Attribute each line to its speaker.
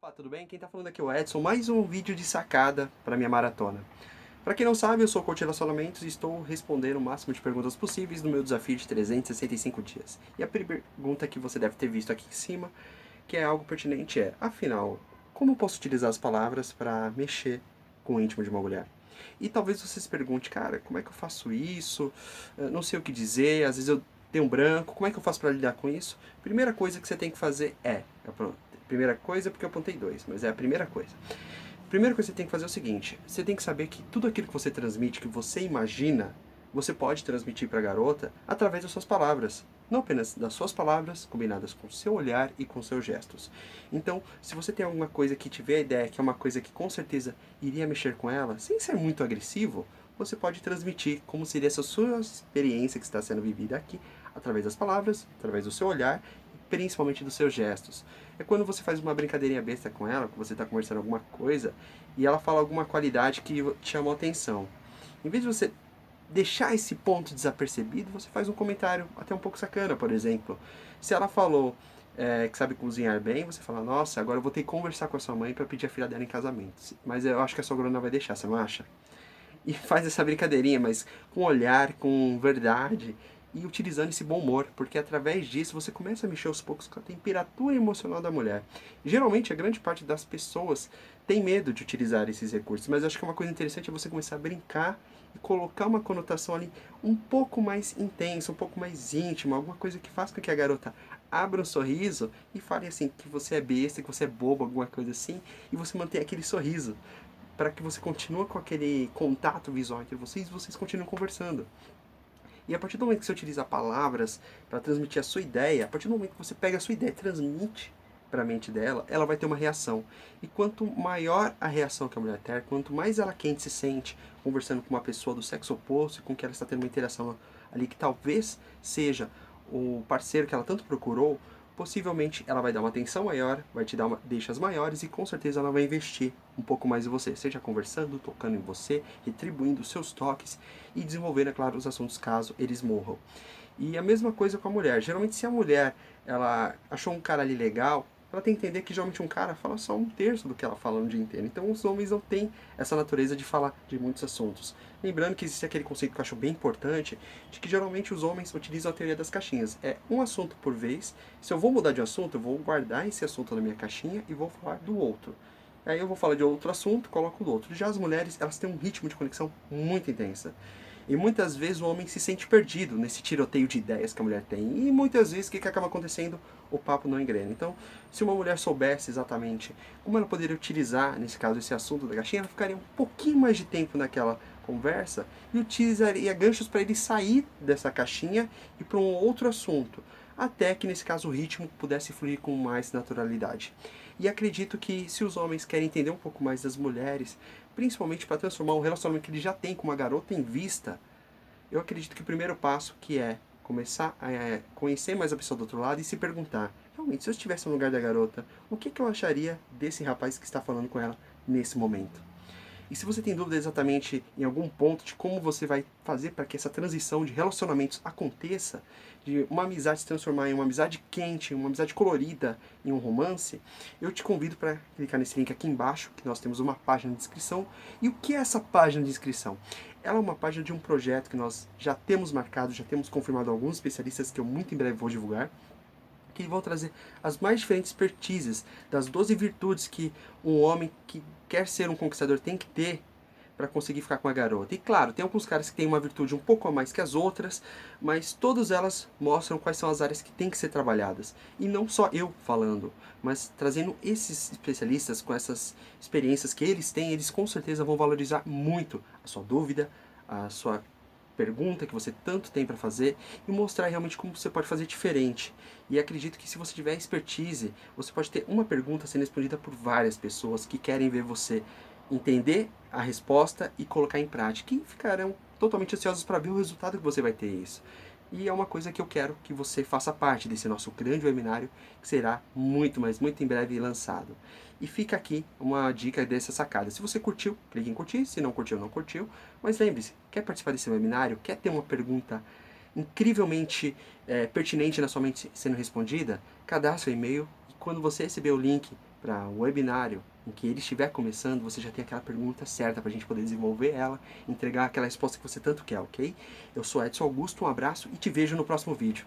Speaker 1: Opa, tudo bem? Quem tá falando aqui é o Edson, mais um vídeo de sacada para minha maratona. Para quem não sabe, eu sou coach de relacionamentos e estou respondendo o máximo de perguntas possíveis no meu desafio de 365 dias. E a pergunta que você deve ter visto aqui em cima, que é algo pertinente, é: afinal, como eu posso utilizar as palavras para mexer com o íntimo de uma mulher? E talvez você se pergunte, cara, como é que eu faço isso? Eu não sei o que dizer, às vezes eu tenho um branco, como é que eu faço para lidar com isso? Primeira coisa que você tem que fazer primeira coisa porque eu apontei dois, mas é a primeira coisa. Primeira coisa que você tem que fazer é o seguinte: você tem que saber que tudo aquilo que você transmite, que você imagina, você pode transmitir para a garota através das suas palavras. Não apenas das suas palavras, combinadas com o seu olhar e com seus gestos. Então, se você tem alguma coisa que tiver a ideia que é uma coisa que com certeza iria mexer com ela, sem ser muito agressivo, você pode transmitir como seria essa sua experiência que está sendo vivida aqui, através das palavras, através do seu olhar e principalmente dos seus gestos. É quando você faz uma brincadeirinha besta com ela, que você está conversando alguma coisa, e ela fala alguma qualidade que te chamou a atenção. Em vez de você deixar esse ponto desapercebido, você faz um comentário até um pouco sacana, por exemplo. Se ela falou que sabe cozinhar bem, você fala: nossa, agora eu vou ter que conversar com a sua mãe para pedir a filha dela em casamento. Mas eu acho que a sogra não vai deixar, você não acha? E faz essa brincadeirinha, mas com olhar, com verdade e utilizando esse bom humor, porque através disso você começa a mexer aos poucos com a temperatura emocional da mulher. Geralmente a grande parte das pessoas tem medo de utilizar esses recursos, mas acho que uma coisa interessante é você começar a brincar e colocar uma conotação ali um pouco mais intensa, um pouco mais íntima, alguma coisa que faça com que a garota abra um sorriso e fale assim que você é besta, que você é bobo, alguma coisa assim, e você mantém aquele sorriso para que você continue com aquele contato visual entre vocês e vocês continuem conversando. E a partir do momento que você utiliza palavras para transmitir a sua ideia, a partir do momento que você pega a sua ideia e transmite para a mente dela, ela vai ter uma reação. E quanto maior a reação que a mulher ter, quanto mais ela quente se sente conversando com uma pessoa do sexo oposto, com que ela está tendo uma interação ali que talvez seja o parceiro que ela tanto procurou, possivelmente ela vai dar uma atenção maior, vai te dar deixas maiores e com certeza ela vai investir um pouco mais em você, seja conversando, tocando em você, retribuindo os seus toques e desenvolvendo, é claro, os assuntos caso eles morram. E a mesma coisa com a mulher. Geralmente, se a mulher ela achou um cara ali legal, ela tem que entender que geralmente um cara fala só um terço do que ela fala no dia inteiro. Então os homens não têm essa natureza de falar de muitos assuntos. Lembrando que existe aquele conceito que eu acho bem importante, de que geralmente os homens utilizam a teoria das caixinhas. É um assunto por vez. Se eu vou mudar de assunto, eu vou guardar esse assunto na minha caixinha e vou falar do outro. Aí eu vou falar de outro assunto, coloco do outro. Já as mulheres, elas têm um ritmo de conexão muito intensa. E muitas vezes o homem se sente perdido nesse tiroteio de ideias que a mulher tem. E muitas vezes o que acaba acontecendo? O papo não engrena. Então, se uma mulher soubesse exatamente como ela poderia utilizar, nesse caso, esse assunto da caixinha, ela ficaria um pouquinho mais de tempo naquela conversa e utilizaria ganchos para ele sair dessa caixinha e para um outro assunto. Até que, nesse caso, o ritmo pudesse fluir com mais naturalidade. E acredito que se os homens querem entender um pouco mais das mulheres, principalmente para transformar um relacionamento que ele já tem com uma garota em vista, eu acredito que o primeiro passo que é começar a conhecer mais a pessoa do outro lado e se perguntar: realmente, se eu estivesse no lugar da garota, o que eu acharia desse rapaz que está falando com ela nesse momento? E se você tem dúvida exatamente em algum ponto de como você vai fazer para que essa transição de relacionamentos aconteça, de uma amizade se transformar em uma amizade quente, uma amizade colorida, em um romance, eu te convido para clicar nesse link aqui embaixo, que nós temos uma página de inscrição. E o que é essa página de inscrição? Ela é uma página de um projeto que nós já temos marcado, já temos confirmado alguns especialistas que eu muito em breve vou divulgar, que vão trazer as mais diferentes expertises das 12 virtudes que um homem que quer ser um conquistador tem que ter para conseguir ficar com a garota. E claro, tem alguns caras que têm uma virtude um pouco a mais que as outras, mas todas elas mostram quais são as áreas que têm que ser trabalhadas. E não só eu falando, mas trazendo esses especialistas com essas experiências que eles têm, eles com certeza vão valorizar muito a sua dúvida, a sua pergunta que você tanto tem para fazer e mostrar realmente como você pode fazer diferente. E acredito que se você tiver expertise, você pode ter uma pergunta sendo respondida por várias pessoas que querem ver você entender a resposta e colocar em prática e ficarão totalmente ansiosos para ver o resultado que você vai ter isso. E é uma coisa que eu quero que você faça parte desse nosso grande webinário, que será muito, mas muito em breve lançado. E fica aqui uma dica dessa sacada. Se você curtiu, clique em curtir. Se não curtiu, não curtiu. Mas lembre-se, quer participar desse webinário? Quer ter uma pergunta incrivelmente pertinente na sua mente sendo respondida? Cadastre o e-mail e quando você receber o link para um webinário em que ele estiver começando, você já tem aquela pergunta certa para a gente poder desenvolver ela, entregar aquela resposta que você tanto quer, ok? Eu sou Edson Augusto, um abraço e te vejo no próximo vídeo.